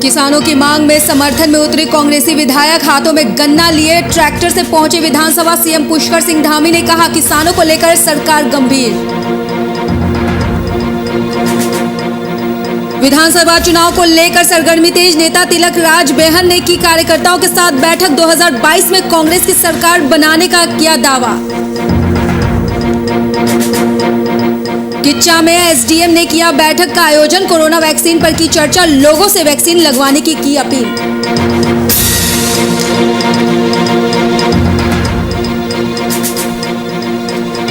किसानों की मांग में समर्थन में उतरे कांग्रेसी विधायक, हाथों में गन्ना लिए ट्रैक्टर से पहुंचे विधानसभा। सीएम पुष्कर सिंह धामी ने कहा, किसानों को लेकर सरकार गंभीर। विधानसभा चुनाव को लेकर सरगर्मी तेज, नेता तिलक राज बेहन ने की कार्यकर्ताओं के साथ बैठक। 2022 में कांग्रेस की सरकार बनाने का किया दावा। किच्चा में एसडीएम ने किया बैठक का आयोजन। कोरोना वैक्सीन पर की चर्चा, लोगों से वैक्सीन लगवाने की अपील।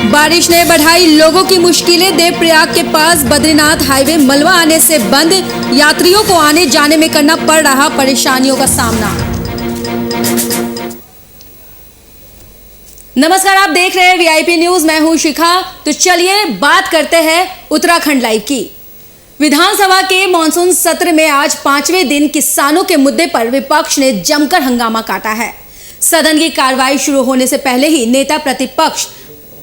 बारिश ने बढ़ाई लोगों की मुश्किलें। देवप्रयाग के पास बद्रीनाथ हाईवे मलबा आने से बंद, यात्रियों को आने जाने में करना पड़ रहा परेशानियों का सामना। नमस्कार, आप देख रहे हैं वीआईपी न्यूज, मैं हूं शिखा। तो चलिए बात करते हैं उत्तराखंड लाइव की। विधानसभा के मॉनसून सत्र में आज 5वें दिन किसानों के मुद्दे पर विपक्ष ने जमकर हंगामा काटा है। सदन की कार्रवाई शुरू होने से पहले ही नेता प्रतिपक्ष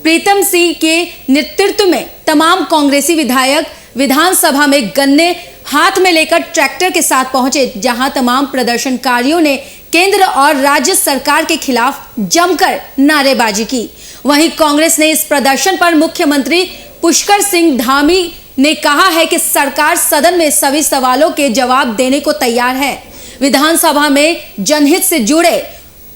प्रीतम सिंह के नेतृत्व में तमाम कांग्रेसी विधायक विधानसभा में गन्ने हाथ में लेकर ट्रैक्टर के साथ पहुंचे, जहां तमाम प्रदर्शनकारियों ने केंद्र और राज्य सरकार के खिलाफ जमकर नारेबाजी की। वहीं कांग्रेस ने इस प्रदर्शन पर मुख्यमंत्री पुष्कर सिंह धामी ने कहा है कि सरकार सदन में सभी सवालों के जवाब देने को तैयार है। विधानसभा में जनहित से जुड़े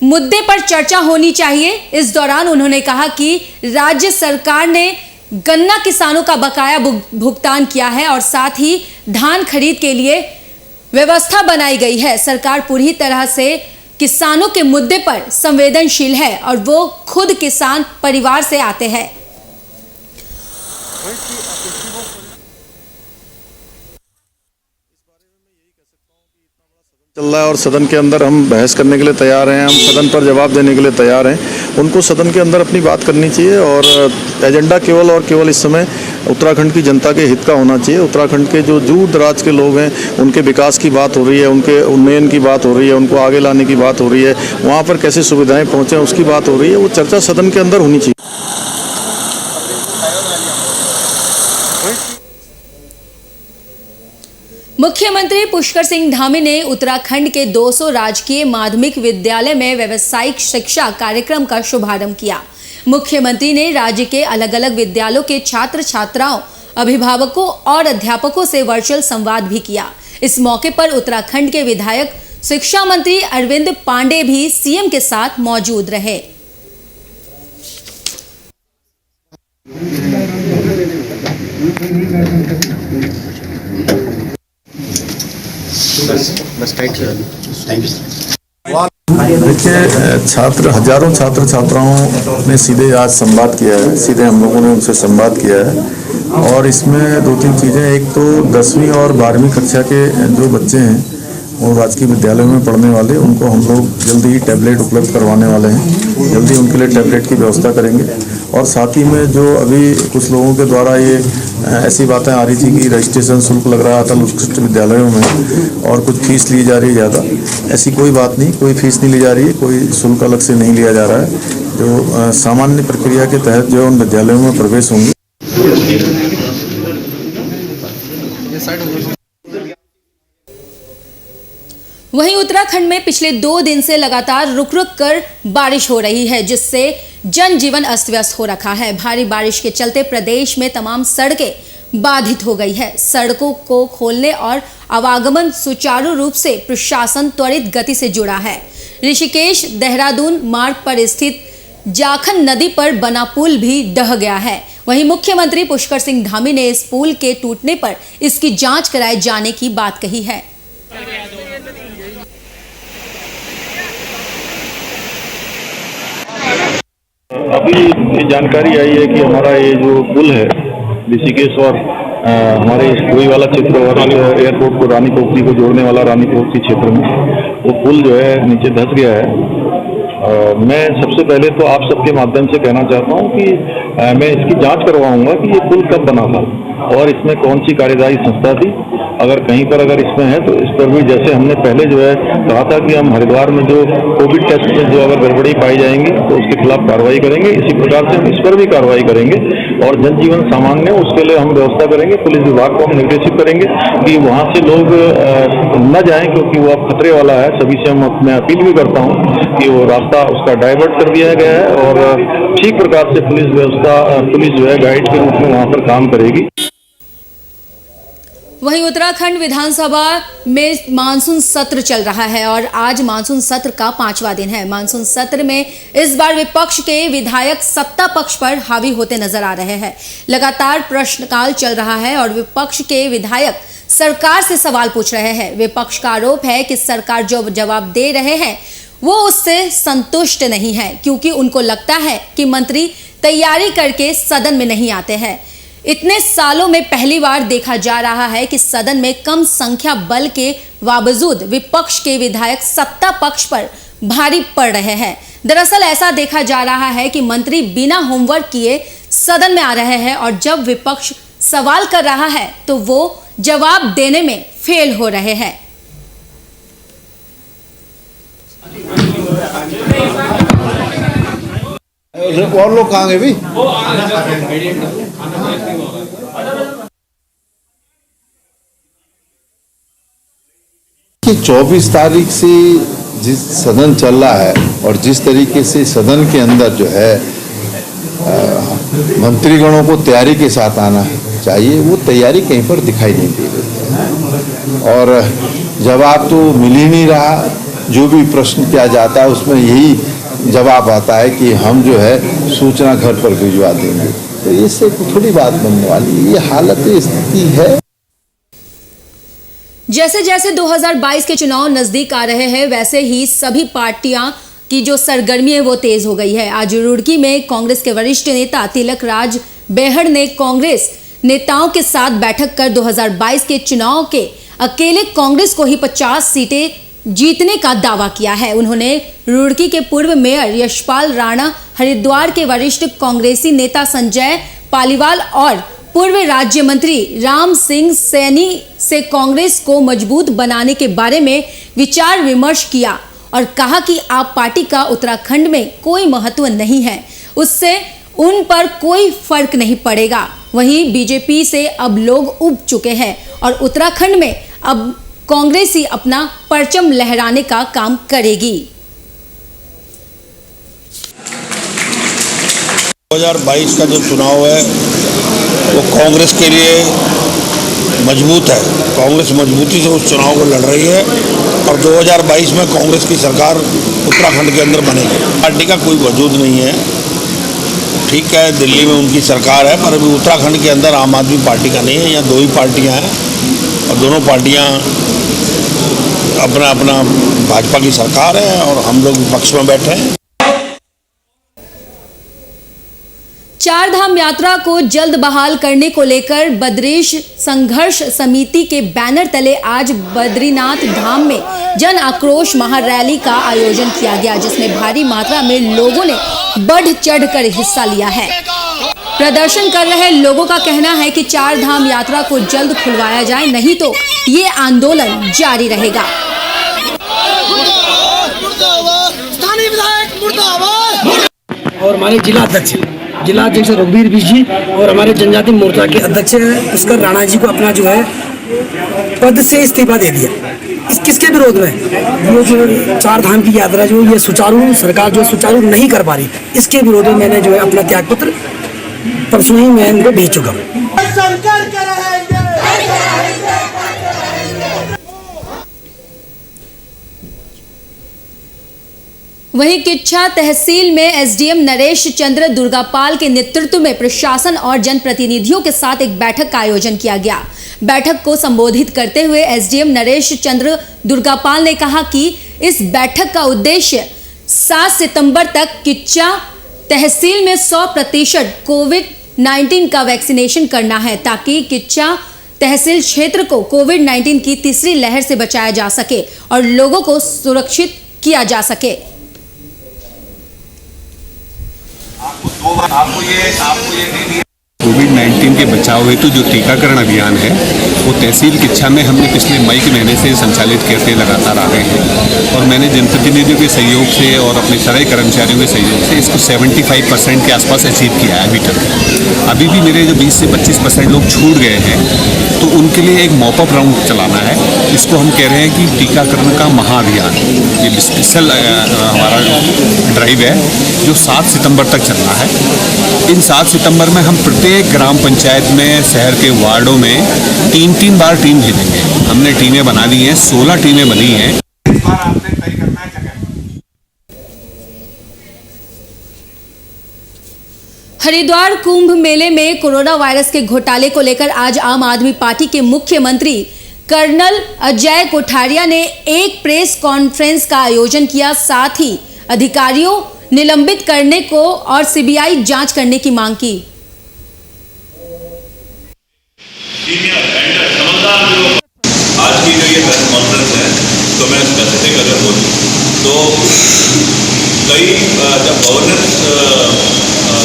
मुद्दे पर चर्चा होनी चाहिए। इस दौरान उन्होंने कहा कि राज्य सरकार ने गन्ना किसानों का बकाया भुगतान किया है और साथ ही धान खरीद के लिए व्यवस्था बनाई गई है। सरकार पूरी तरह से किसानों के मुद्दे पर संवेदनशील है और वो खुद किसान परिवार से आते हैं। चल रहा है और सदन के अंदर हम बहस करने के लिए तैयार हैं, हम सदन पर जवाब देने के लिए तैयार हैं। उनको सदन के अंदर अपनी बात करनी चाहिए और एजेंडा केवल और केवल इस समय उत्तराखंड की जनता के हित का होना चाहिए। उत्तराखंड के जो दूर दराज के लोग हैं, उनके विकास की बात हो रही है, उनके उन्नयन की बात हो रही है, उनको आगे लाने की बात हो रही है, वहाँ पर कैसे सुविधाएँ पहुँचें उसकी बात हो रही है। वो चर्चा सदन के अंदर होनी चाहिए। मुख्यमंत्री पुष्कर सिंह धामी ने उत्तराखंड के 200 राजकीय माध्यमिक विद्यालय में व्यावसायिक शिक्षा कार्यक्रम का शुभारंभ किया। मुख्यमंत्री ने राज्य के अलग अलग विद्यालयों के छात्र छात्राओं, अभिभावकों और अध्यापकों से वर्चुअल संवाद भी किया। इस मौके पर उत्तराखंड के विधायक शिक्षा मंत्री अरविंद पांडे भी सीएम के साथ मौजूद रहे। देखिए, हजारों छात्र छात्राओं ने सीधे आज संवाद किया है, सीधे हम लोगों ने उनसे संवाद किया है और इसमें 2-3 चीज़ें। एक तो 10वीं और 12वीं कक्षा के जो बच्चे हैं वो राजकीय विद्यालय में पढ़ने वाले, उनको हम लोग जल्दी ही टैबलेट उपलब्ध करवाने वाले हैं। जल्दी उनके लिए टैबलेट की व्यवस्था करेंगे और साथ ही में जो अभी कुछ लोगों के द्वारा ये ऐसी बातें आ रही थी कि रजिस्ट्रेशन शुल्क लग रहा था उत्कृष्ट विद्यालयों में और कुछ फीस ली जा रही है ज़्यादा, ऐसी कोई बात नहीं, कोई फीस नहीं ली जा रही है, कोई शुल्क अलग से नहीं लिया जा रहा है। जो सामान्य प्रक्रिया के तहत जो उन विद्यालयों में प्रवेश होंगे। वहीं उत्तराखंड में पिछले 2 दिन से लगातार रुक रुक कर बारिश हो रही है, जिससे जनजीवन अस्त व्यस्त हो रखा है। भारी बारिश के चलते प्रदेश में तमाम सड़कें बाधित हो गई है। सड़कों को खोलने और आवागमन सुचारू रूप से प्रशासन त्वरित गति से जुड़ा है। ऋषिकेश देहरादून मार्ग पर स्थित जाखन नदी पर बना पुल भी ढह गया है। वहीं मुख्यमंत्री पुष्कर सिंह धामी ने इस पुल के टूटने पर इसकी जांच कराए जाने की बात कही है। अभी ये जानकारी आई है कि हमारा ये जो पुल है ऋषिकेश और हमारे कोई वाला क्षेत्र और एयरपोर्ट को रानी पोखरी को जोड़ने वाला रानी पोखरी क्षेत्र में वो पुल जो है नीचे धंस गया है। मैं सबसे पहले तो आप सबके माध्यम से कहना चाहता हूँ कि मैं इसकी जांच करवाऊंगा कि ये पुल कब बना था और इसमें कौन सी कार्यदायी संस्था थी अगर कहीं पर अगर इसमें है तो इस पर भी जैसे हमने पहले जो है कहा था कि हम हरिद्वार में जो कोविड टेस्ट में जो अगर गड़बड़ी पाई जाएंगी तो उसके खिलाफ कार्रवाई करेंगे, इसी प्रकार से हम इस पर भी कार्रवाई करेंगे और जनजीवन सामान्य उसके लिए हम व्यवस्था करेंगे। पुलिस विभाग को हम निर्देशित करेंगे कि वहाँ से लोग न जाएं, क्योंकि वो अब खतरे वाला है। सभी से मैं अपील भी करता हूँ कि वो रास्ता उसका डाइवर्ट कर दिया गया है और ठीक प्रकार से पुलिस जो है गाइड के रूप में वहाँ पर काम करेगी। वहीं उत्तराखंड विधानसभा में मानसून सत्र चल रहा है और आज मानसून सत्र का 5वां दिन है। मानसून सत्र में इस बार विपक्ष के विधायक सत्ता पक्ष पर हावी होते नजर आ रहे हैं। लगातार प्रश्नकाल चल रहा है और विपक्ष के विधायक सरकार से सवाल पूछ रहे हैं। विपक्ष का आरोप है कि सरकार जो जवाब दे रहे हैं वो उससे संतुष्ट नहीं है, क्योंकि उनको लगता है कि मंत्री तैयारी करके सदन में नहीं आते हैं। इतने सालों में पहली बार देखा जा रहा है कि सदन में कम संख्या बल के बावजूद विपक्ष के विधायक सत्ता पक्ष पर भारी पड़ रहे हैं। दरअसल ऐसा देखा जा रहा है कि मंत्री बिना होमवर्क किए सदन में आ रहे हैं और जब विपक्ष सवाल कर रहा है तो वो जवाब देने में फेल हो रहे हैं। और लोग कहाँ गए भी? कि 24 तारीख से जिस सदन चल रहा है और जिस तरीके से सदन के अंदर जो है मंत्रीगणों को तैयारी के साथ आना चाहिए, वो तैयारी कहीं पर दिखाई नहीं दे रही है और जवाब तो मिल ही नहीं रहा। जो भी प्रश्न किया जाता है उसमें यही जवाब आता है कि हम जो है सूचना घर पर भिजवा देंगे। तो इससे थोड़ी बात बनने वाली ये हालत स्थिति है। जैसे जैसे 2022 के चुनाव नजदीक आ रहे हैं वैसे ही सभी पार्टियां की जो सरगर्मी है वो तेज हो गई है। आज रुड़की में कांग्रेस के वरिष्ठ नेता तिलक राज बेहड़ ने कांग्रेस नेताओं के साथ बैठक कर 2022 के चुनाव के अकेले कांग्रेस को ही 50 सीटें जीतने का दावा किया है। उन्होंने रुड़की के पूर्व मेयर यशपाल राणा, हरिद्वार के वरिष्ठ कांग्रेसी नेता संजय पालीवाल और पूर्व राज्य मंत्री राम सिंह सैनी से कांग्रेस को मजबूत बनाने के बारे में विचार विमर्श किया और कहा कि आप पार्टी का उत्तराखंड में कोई महत्व नहीं है, उससे उन पर कोई फर्क नहीं पड़ेगा। वहीं बीजेपी से अब लोग उब चुके हैं और उत्तराखंड में अब कांग्रेस ही अपना परचम लहराने का काम करेगी। 2022 का जो चुनाव है वो कांग्रेस के लिए मजबूत है। कांग्रेस मजबूती से उस चुनाव को लड़ रही है और 2022 में कांग्रेस की सरकार उत्तराखंड के अंदर बनेगी। पार्टी का कोई वजूद नहीं है। ठीक है, दिल्ली में उनकी सरकार है पर अभी उत्तराखंड के अंदर आम आदमी पार्टी का नहीं है। यहाँ 2 ही पार्टियाँ हैं और दोनों पार्टियाँ अपना अपना भाजपा की सरकार है और हम लोग विपक्ष में बैठे हैं। 4 धाम यात्रा को जल्द बहाल करने को लेकर बद्रीश संघर्ष समिति के बैनर तले आज बद्रीनाथ धाम में जन आक्रोश महारैली का आयोजन किया गया, जिसमें भारी मात्रा में लोगों ने बढ़ चढ़कर हिस्सा लिया है। प्रदर्शन कर रहे लोगों का कहना है कि 4 धाम यात्रा को जल्द खुलवाया जाए, नहीं तो ये आंदोलन जारी रहेगा। और हमारे जिला अध्यक्ष रघुवीर बिश जी और हमारे जनजाति मोर्चा के अध्यक्ष पुष्कर राणा जी को अपना जो है पद से इस्तीफा दे दिया। किसके विरोध में? ये जो 4 धाम की यात्रा जो ये सुचारू सरकार जो सुचारू नहीं कर पा रही, इसके विरोध में मैंने जो है अपना त्यागपत्र परसों ही मैं इनको भेज चुका हूँ। वहीं किच्छा तहसील में एसडीएम नरेश चंद्र दुर्गापाल के नेतृत्व में प्रशासन और जनप्रतिनिधियों के साथ एक बैठक का आयोजन किया गया। बैठक को संबोधित करते हुए एसडीएम नरेश चंद्र दुर्गापाल ने कहा कि इस बैठक का उद्देश्य 7 सितंबर तक किच्छा तहसील में 100% कोविड-19 का वैक्सीनेशन करना है, ताकि किच्छा तहसील क्षेत्र को कोविड-19 की तीसरी लहर से बचाया जा सके और लोगों को सुरक्षित किया जा सके। आपको ये कोविड-19 कोविड-19 के बचाव हेतु जो टीकाकरण अभियान है वो तहसील किच्छा में हमने पिछले मई के महीने से संचालित करते लगातार आ रहे हैं और मैंने जनप्रतिनिधियों के सहयोग से और अपने सारे कर्मचारियों के सहयोग से इसको 75% के आसपास अचीव किया है अभी तक। अभी भी मेरे जो 20 से 25% लोग छूट गए हैं तो उनके लिए एक मॉपअप राउंड चलाना है। इसको हम कह रहे हैं कि टीकाकरण का महाअभियान, ये स्पेशल हमारा ड्राइव है जो 7 सितंबर तक चलना है। इन 7 सितंबर में हम प्रत्येक ग्राम पंचायत में, शहर के वार्डों में 3-3 बार टीम भेजेंगे। हमने टीमें बना दी हैं, 16 टीमें बनी हैं। हरिद्वार कुंभ मेले में कोरोना वायरस के घोटाले को लेकर आज आम आदमी पार्टी के मुख्यमंत्री कर्नल अजय कोठारिया ने एक प्रेस कॉन्फ्रेंस का आयोजन किया। साथ ही अधिकारियों निलंबित करने को और सीबीआई जांच करने की मांग की। आज की जो ये प्रेस कॉन्फ्रेंस है तो मैं स्पेसिफिक अगर बोलूँ तो कई जब गवर्नेंस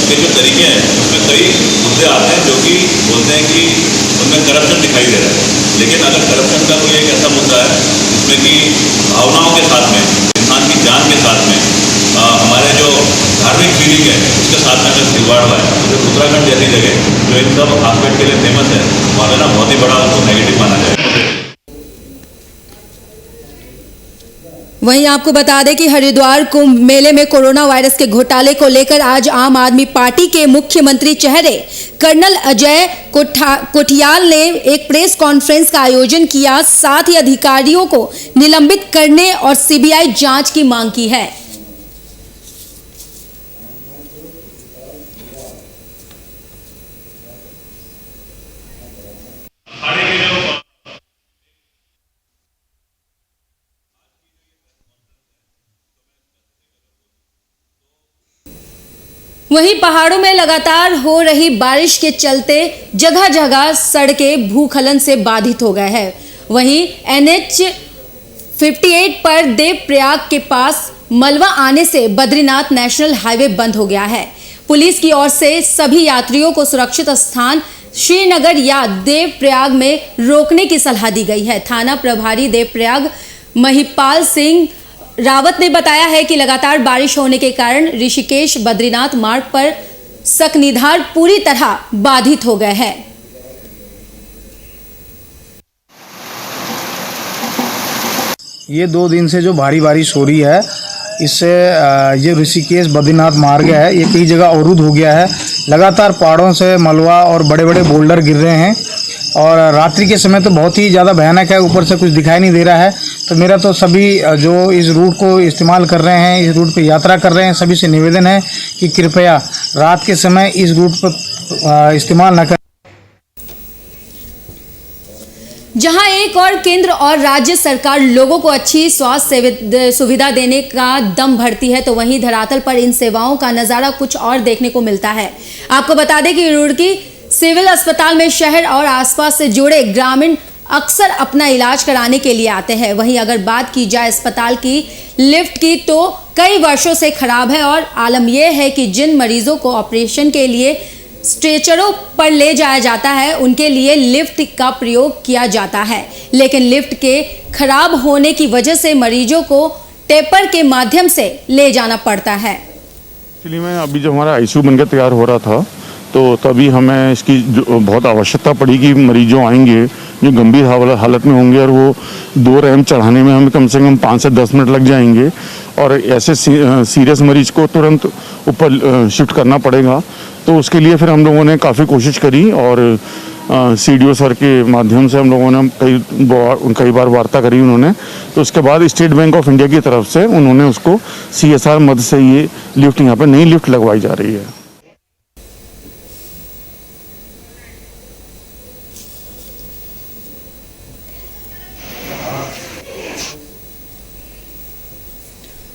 के जो तरीके हैं उसमें कई मुद्दे आते हैं जो कि बोलते हैं कि उनमें करप्शन दिखाई दे रहा है। लेकिन अगर करप्शन का कोई एक ऐसा मुद्दा है जिसमें कि भावनाओं के साथ में, इंसान की जान के साथ में, हमारे जो धार्मिक फीलिंग है उसके साथ में अगर खिलवाड़ हुआ है तो उत्तराखंड जैसी जगह जो इन सब आस्पेक्ट के लिए फेमस है वहाँ पे ना बहुत ही बड़ा उसको नेगेटिव माना जाए। वहीं आपको बता दें कि हरिद्वार कुंभ मेले में कोरोना वायरस के घोटाले को लेकर आज आम आदमी पार्टी के मुख्यमंत्री चेहरे कर्नल अजय कोठियाल ने एक प्रेस कॉन्फ्रेंस का आयोजन किया। साथ ही अधिकारियों को निलंबित करने और सीबीआई जांच की मांग की है। वहीं पहाड़ों में लगातार हो रही बारिश के चलते जगह जगह सड़कें भूस्खलन से बाधित हो गए हैं। वहीं NH 58 पर देवप्रयाग के पास मलबा आने से बद्रीनाथ नेशनल हाईवे बंद हो गया है। पुलिस की ओर से सभी यात्रियों को सुरक्षित स्थान श्रीनगर या देवप्रयाग में रोकने की सलाह दी गई है। थाना प्रभारी देवप्रयाग महिपाल सिंह रावत ने बताया है कि लगातार बारिश होने के कारण ऋषिकेश बद्रीनाथ मार्ग पर सकनिधार पूरी तरह बाधित हो गए हैं। ये 2 दिन से जो भारी बारिश हो रही है इससे ये ऋषिकेश बद्रीनाथ मार्ग है ये कई जगह अवरुद्ध हो गया है। लगातार पहाड़ों से मलबा और बड़े बड़े बोल्डर गिर रहे हैं और रात्रि के समय तो बहुत ही ज़्यादा भयानक है, ऊपर से कुछ दिखाई नहीं दे रहा है। तो मेरा तो सभी जो इस रूट को इस्तेमाल कर रहे हैं, इस रूट पे यात्रा कर रहे हैं, सभी से निवेदन है कि कृपया रात के समय इस रूट पर इस्तेमाल न करें। जहां एक और केंद्र और राज्य सरकार लोगों को अच्छी स्वास्थ्य सुविधा देने का दम भरती है तो वहीं धरातल पर इन सेवाओं का नजारा कुछ और देखने को मिलता है। आपको बता दें कि रुड़की सिविल अस्पताल में शहर और आसपास से जुड़े ग्रामीण अक्सर अपना इलाज कराने के लिए आते हैं। वहीं अगर बात की जाए अस्पताल की लिफ्ट की तो कई वर्षों से खराब है और आलम यह है कि जिन मरीजों को ऑपरेशन के लिए स्ट्रेचरों पर ले जाया जाता है उनके लिए लिफ्ट का प्रयोग किया जाता है, लेकिन लिफ्ट के खराब होने की वजह से मरीजों को टेपर के माध्यम से ले जाना पड़ता है। एक्चुअली में अभी जो हमारा आईसीयू बनकर तैयार हो रहा था तो तभी हमें इसकी बहुत आवश्यकता पड़ी कि मरीजों आएंगे जो गंभीर हालत में होंगे और वो 2 रैंप चढ़ाने में हमें कम से कम 5 से 10 मिनट लग जाएंगे और ऐसे सीरियस मरीज को तुरंत ऊपर शिफ्ट करना पड़ेगा। तो उसके लिए फिर हम लोगों ने काफ़ी कोशिश करी और CDO सर के माध्यम से हम लोगों ने कई बार वार्ता करी उन्होंने। तो उसके बाद स्टेट बैंक ऑफ इंडिया की तरफ से उन्होंने उसको CSR मद से ये लिफ्ट यहाँ पर नई लिफ्ट लगवाई जा रही है।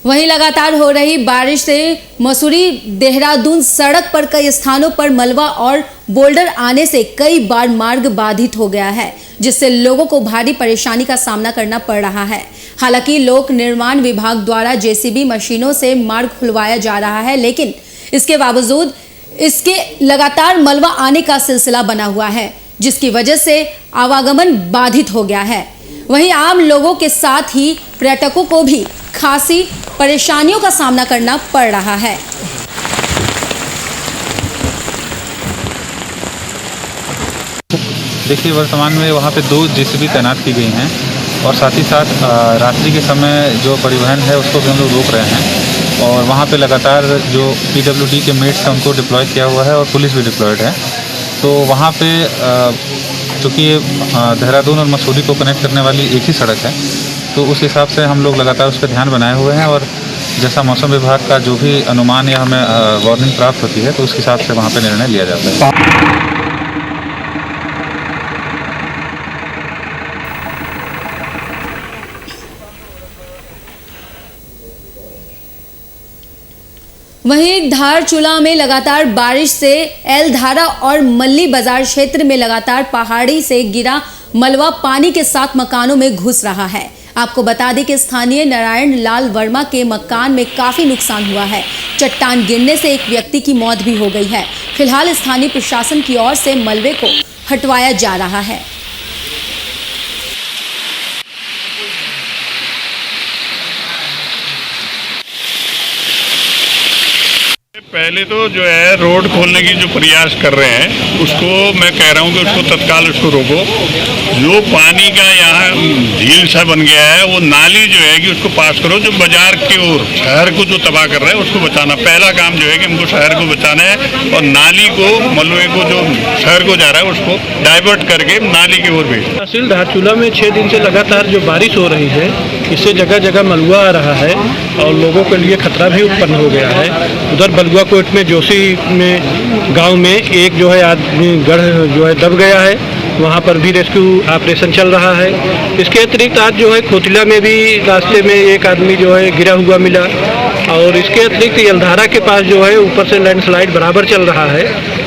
वहीं लगातार हो रही बारिश से मसूरी देहरादून सड़क पर कई स्थानों पर मलबा और बोल्डर आने से कई बार मार्ग बाधित हो गया है, जिससे लोगों को भारी परेशानी का सामना करना पड़ रहा है। हालांकि लोक निर्माण विभाग द्वारा JCB मशीनों से मार्ग खुलवाया जा रहा है, लेकिन इसके बावजूद इसके लगातार मलबा आने का सिलसिला बना हुआ है, जिसकी वजह से आवागमन बाधित हो गया है। वहीं आम लोगों के साथ ही पर्यटकों को भी खासी परेशानियों का सामना करना पड़ रहा है। देखिए, वर्तमान में वहाँ पे 2 जेसीबी तैनात की गई हैं और साथ ही साथ रात्रि के समय जो परिवहन है उसको भी हम लोग रोक रहे हैं और वहाँ पे लगातार जो PWD के मेट्स हैं उनको डिप्लॉय किया हुआ है और पुलिस भी डिप्लॉयड है। तो वहाँ पे चूँकि देहरादून और मसूरी को कनेक्ट करने वाली एक ही सड़क है, तो उस हिसाब से हम लोग लगातार उस पर ध्यान बनाए हुए हैं और जैसा मौसम विभाग का जो भी अनुमान या हमें वार्निंग प्राप्त होती है तो उस हिसाब से वहाँ पे निर्णय लिया जाता है। वहीं धारचूला में लगातार बारिश से एलधारा और मल्ली बाजार क्षेत्र में लगातार पहाड़ी से गिरा मलबा पानी के साथ मकानों में घुस रहा है। आपको बता दें कि स्थानीय नारायण लाल वर्मा के मकान में काफी नुकसान हुआ है। चट्टान गिरने से एक व्यक्ति की मौत भी हो गई है। फिलहाल स्थानीय प्रशासन की ओर से मलबे को हटवाया जा रहा है। पहले तो जो है रोड खोलने की जो प्रयास कर रहे हैं उसको मैं कह रहा हूँ कि उसको तत्काल उसको रोको। जो पानी का यहाँ झील सा बन गया है वो नाली जो है कि उसको पास करो। जो बाजार की ओर शहर को जो तबाह कर रहा है उसको बचाना पहला काम जो है कि हमको शहर को बचाना है और नाली को मलबे को जो शहर को जा रहा है उसको डाइवर्ट करके नाली की ओर भेजना। तहसील धारचूला में 6 दिन से लगातार जो बारिश हो रही है इससे जगह जगह मलबा आ रहा है और लोगों के लिए खतरा भी उत्पन्न हो गया है। उधर बलुआ कोट में जोशी में गांव में एक जो है आदमी गढ़ जो है दब गया है, वहां पर भी रेस्क्यू ऑपरेशन चल रहा है। इसके अतिरिक्त आज जो है खोतिला में भी रास्ते में एक आदमी जो है गिरा हुआ मिला और इसके अतिरिक्त यलधारा के पास जो है ऊपर से लैंडस्लाइड बराबर चल रहा है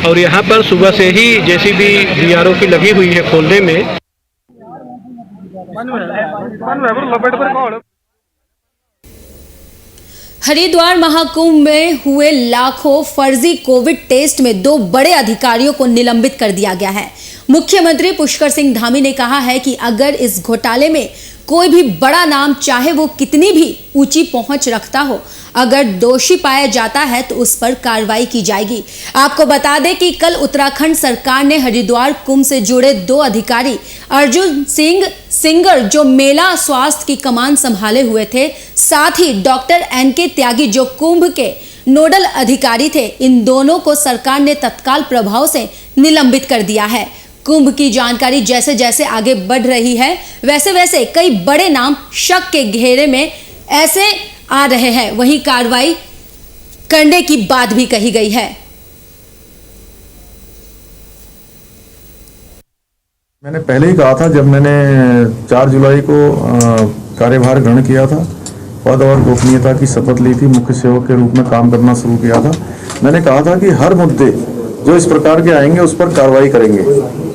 और यहाँ पर सुबह से ही जेसीबी BRO की लगी हुई है खोलने में। हरिद्वार महाकुंभ में हुए लाखों फर्जी कोविड टेस्ट में 2 बड़े अधिकारियों को निलंबित कर दिया गया है। मुख्यमंत्री पुष्कर सिंह धामी ने कहा है कि अगर इस घोटाले में कोई भी बड़ा नाम, चाहे वो कितनी भी ऊंची पहुंच रखता हो, अगर दोषी पाया जाता है तो उस पर कार्रवाई की जाएगी। आपको बता दें कि कल उत्तराखंड सरकार ने हरिद्वार कुंभ से जुड़े 2 अधिकारी अर्जुन सिंह सिंगर जो मेला स्वास्थ्य की कमान संभाले हुए थे, साथ ही डॉक्टर NK त्यागी जो कुंभ के नोडल अधिकारी थे, इन दोनों को सरकार ने तत्काल प्रभाव से निलंबित कर दिया है। कुंभ की जानकारी जैसे जैसे आगे बढ़ रही है वैसे वैसे कई बड़े नाम शक के घेरे में ऐसे आ रहे हैं। वहीं कार्रवाई करने की बात भी कही गई है। मैंने पहले ही कहा था, जब मैंने 4 जुलाई को कार्यभार ग्रहण किया था, पद और गोपनीयता की शपथ ली थी, मुख्य सेवक के रूप में काम करना शुरू किया था, मैंने कहा था कि हर मुद्दे जो इस प्रकार के आएंगे उस पर कार्रवाई करेंगे।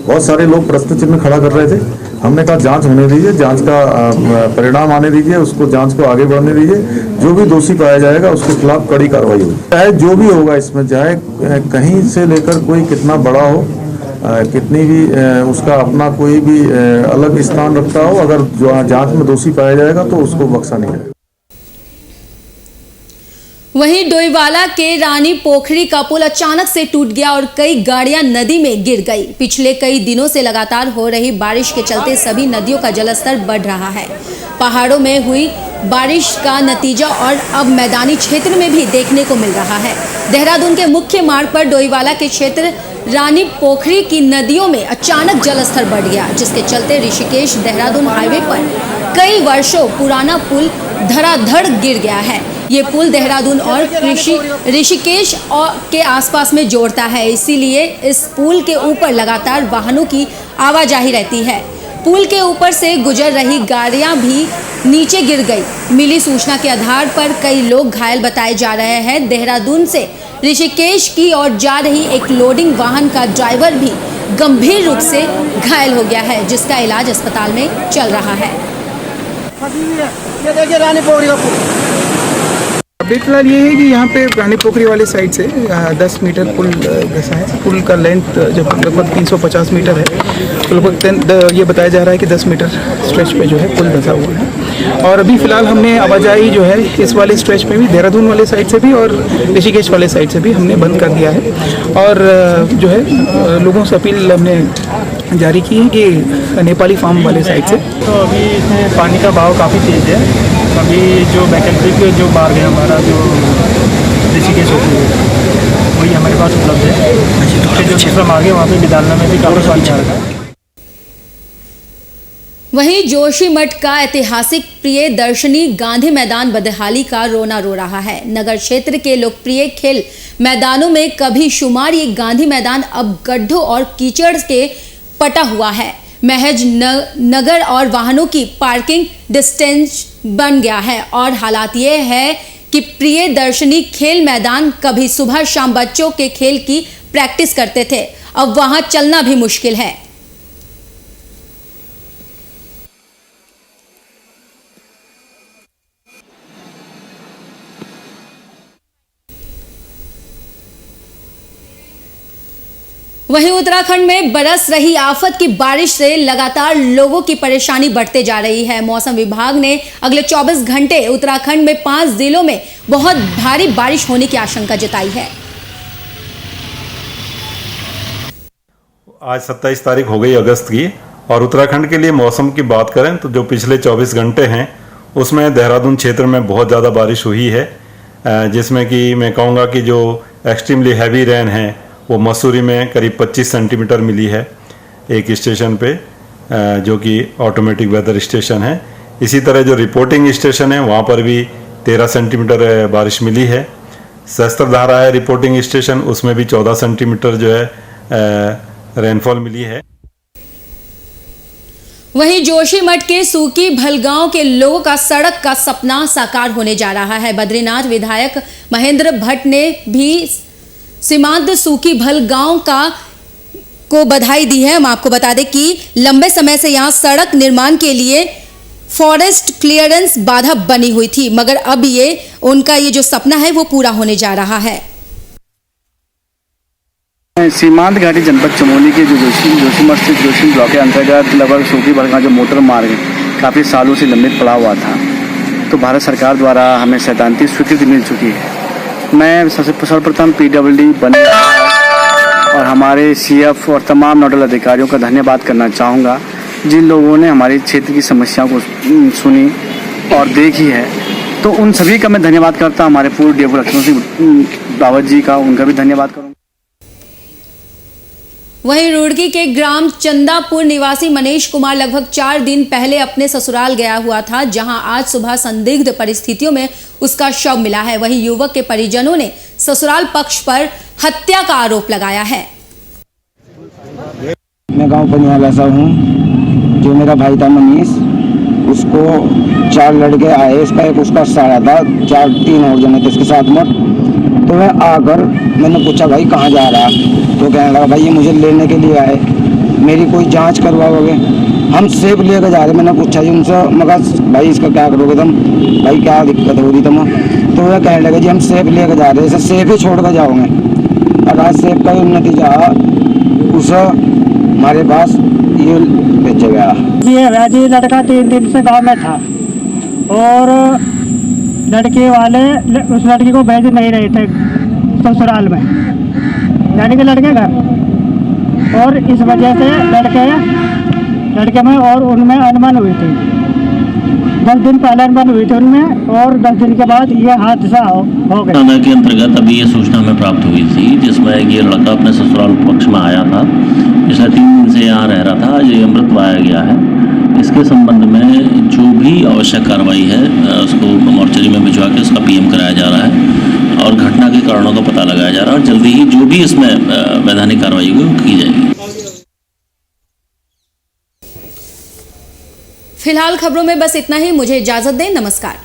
बहुत सारे लोग प्रश्न चिन्ह खड़ा कर रहे थे, हमने कहा जांच होने दीजिए, जांच का परिणाम आने दीजिए, उसको जांच को आगे बढ़ने दीजिए, जो भी दोषी पाया जाएगा उसके खिलाफ कड़ी कार्रवाई होगी। चाहे जो भी होगा इसमें, चाहे कहीं से लेकर कोई कितना बड़ा हो, कितनी भी उसका अपना कोई भी अलग स्थान रखता हो, अगर जांच में दोषी पाया जाएगा तो उसको बख्शा नहीं जाएगा। वहीं डोईवाला के रानी पोखरी का पुल अचानक से टूट गया और कई गाड़ियां नदी में गिर गई। पिछले कई दिनों से लगातार हो रही बारिश के चलते सभी नदियों का जलस्तर बढ़ रहा है। पहाड़ों में हुई बारिश का नतीजा और अब मैदानी क्षेत्र में भी देखने को मिल रहा है। देहरादून के मुख्य मार्ग पर डोईवाला के क्षेत्र रानी पोखरी की नदियों में अचानक जलस्तर बढ़ गया, जिसके चलते ऋषिकेश देहरादून हाईवे पर कई वर्षों पुराना पुल धड़ाधड़ गिर गया है। ये पुल देहरादून और ऋषिकेश के आसपास में जोड़ता है, इसीलिए इस पुल के ऊपर लगातार वाहनों की आवाजाही रहती है। पुल के ऊपर से गुजर रही गाड़ियां भी नीचे गिर गई। मिली सूचना के आधार पर कई लोग घायल बताए जा रहे हैं। देहरादून से ऋषिकेश की ओर जा रही एक लोडिंग वाहन का ड्राइवर भी गंभीर रूप से घायल हो गया है, जिसका इलाज अस्पताल में चल रहा है। अभी फिलहाल ये है कि यहाँ पे रानी पोखरी वाले साइड से 10 मीटर पुल घसा है। पुल का लेंथ जब लगभग 350 मीटर है, तो लगभग ये बताया जा रहा है कि 10 मीटर स्ट्रेच पे जो है पुल धंसा हुआ है। और अभी फ़िलहाल हमने आवाजाही जो है इस वाले स्ट्रेच पे भी, देहरादून वाले साइड से भी और ऋषिकेश वाले साइड से भी हमने बंद कर दिया है। और जो है लोगों से अपील हमने जारी की है कि नेपाली फार्म वाले साइड से। तो अभी इसमें पानी का बहाव काफ़ी तेज़ है। अभी जो वैकल्पिक जो मार्ग है हमारा, जो ऋषिकेश होती है, वही हमारे पास उपलब्ध है। उसके जो दूसरा मार्ग है वहाँ पे विदालना में भी काफ़ी पानी आ रहा है। वहीं जोशीमठ का ऐतिहासिक प्रियदर्शनी गांधी मैदान बदहाली का रोना रो रहा है। नगर क्षेत्र के लोकप्रिय खेल मैदानों में कभी शुमार ये गांधी मैदान अब गड्ढों और कीचड़ के पटा हुआ है। महज नगर और वाहनों की पार्किंग डिस्टेंस बन गया है। और हालात ये है कि प्रियदर्शनी खेल मैदान कभी सुबह शाम बच्चों के खेल की प्रैक्टिस करते थे, अब वहां चलना भी मुश्किल है। वहीं उत्तराखंड में बरस रही आफत की बारिश से लगातार लोगों की परेशानी बढ़ते जा रही है। मौसम विभाग ने अगले 24 घंटे उत्तराखंड में 5 जिलों में बहुत भारी बारिश होने की आशंका जताई है। आज 27 तारीख हो गई अगस्त की, और उत्तराखंड के लिए मौसम की बात करें तो जो पिछले 24 घंटे हैं उसमें देहरादून क्षेत्र में बहुत ज़्यादा बारिश हुई है, जिसमें कि मैं कहूँगा कि जो एक्सट्रीमली हैवी रेन है वो मसूरी में करीब 25 सेंटीमीटर मिली है एक स्टेशन पे, जो कि ऑटोमेटिक वेदर स्टेशन है। इसी तरह जो रिपोर्टिंग स्टेशन है वहाँ पर भी 13 सेंटीमीटर बारिश मिली है। सहस्त्रधारा है रिपोर्टिंग स्टेशन, उसमें भी 14 सेंटीमीटर जो है रेनफॉल मिली है। वहीं जोशीमठ के सूकी भलगांव के लोगों का सड़क का सपना साकार होने जा रहा है। बद्रीनाथ विधायक महेंद्र भट्ट ने भी सीमांत सूकी भल गांव को बधाई दी है। हम आपको बता दें कि लंबे समय से यहां सड़क निर्माण के लिए फॉरेस्ट क्लियरेंस बाधा बनी हुई थी, मगर अब उनका ये जो सपना है वो पूरा होने जा रहा है। सीमांत घाटी जनपद चमोली के जो जोशीमठ से जोशी ब्लॉक के अंतर्गत लगभग सूकी भल का जो मोटर मार्ग काफ़ी सालों से लंबित पड़ा हुआ था, तो भारत सरकार द्वारा हमें सैद्धांतिक स्वीकृति मिल चुकी है। मैं सर्वप्रथम PWD बने और हमारे CF और तमाम नोडल अधिकारियों का धन्यवाद करना चाहूँगा, जिन लोगों ने हमारे क्षेत्र की समस्याओं को सुनी और देखी है, तो उन सभी का मैं धन्यवाद करता हूँ। हमारे पूर्व DFO लक्ष्मण सिंह रावत जी का, उनका भी धन्यवाद करूँगा। वहीं रुड़की के ग्राम चंदापुर निवासी मनीष कुमार लगभग 4 दिन पहले अपने ससुराल गया हुआ था, जहां आज सुबह संदिग्ध परिस्थितियों में उसका शव मिला है। वहीं युवक के परिजनों ने ससुराल पक्ष पर हत्या का आरोप लगाया है। मैं गांव का निवासी हूं। जो मेरा भाई था मनीष, उसको 4 लड़के आए, उसका सारा था, 3 और जने थे इसके साथ में। तो मैं आकर मैंने पूछा भाई कहाँ जा रहा, तो कहने लगा भाई ये मुझे लेने के लिए आए, मेरी कोई जांच करवाओगे? हम सेब लेकर जा रहे। मैंने पूछा जी उनसे, मगर भाई इसका क्या करोगे तुम, भाई क्या दिक्कत हो रही तुम? तो वह कहने लगे जी हम सेब लेकर जा रहे हैं, सेब ही छोड़ कर जाओगे। और आज सेब का नतीजा उस हमारे पास ये भेजा गया। ये लड़का 3 दिन से गाँव में था और लड़के वाले उस लड़की को भेज नहीं रहे थे ससुराल में, यानी कि लड़के घर, और इस वजह से लड़के में और उनमें अनबन हुई थी। 10 दिन पहले अनबन हुई थी उनमें, और 10 दिन के बाद ये हादसा हो गया। थाना के अंतर्गत अभी ये सूचना हमें प्राप्त हुई थी, जिसमें ये लड़का अपने ससुराल पक्ष में आया था, पिछले 3 दिन से यहाँ रह रहा था, आज ये मृत पाया गया है। इसके संबंध में जो भी आवश्यक कार्रवाई है उसको मोर्चरी में भिजवा के उसका PM कराया जा रहा है और घटना के कारणों का पता लगाया जा रहा है, और जल्दी ही जो भी इसमें वैधानिक कार्रवाई होगी वो की जाएगी। फिलहाल खबरों में बस इतना ही। मुझे इजाजत दें। नमस्कार।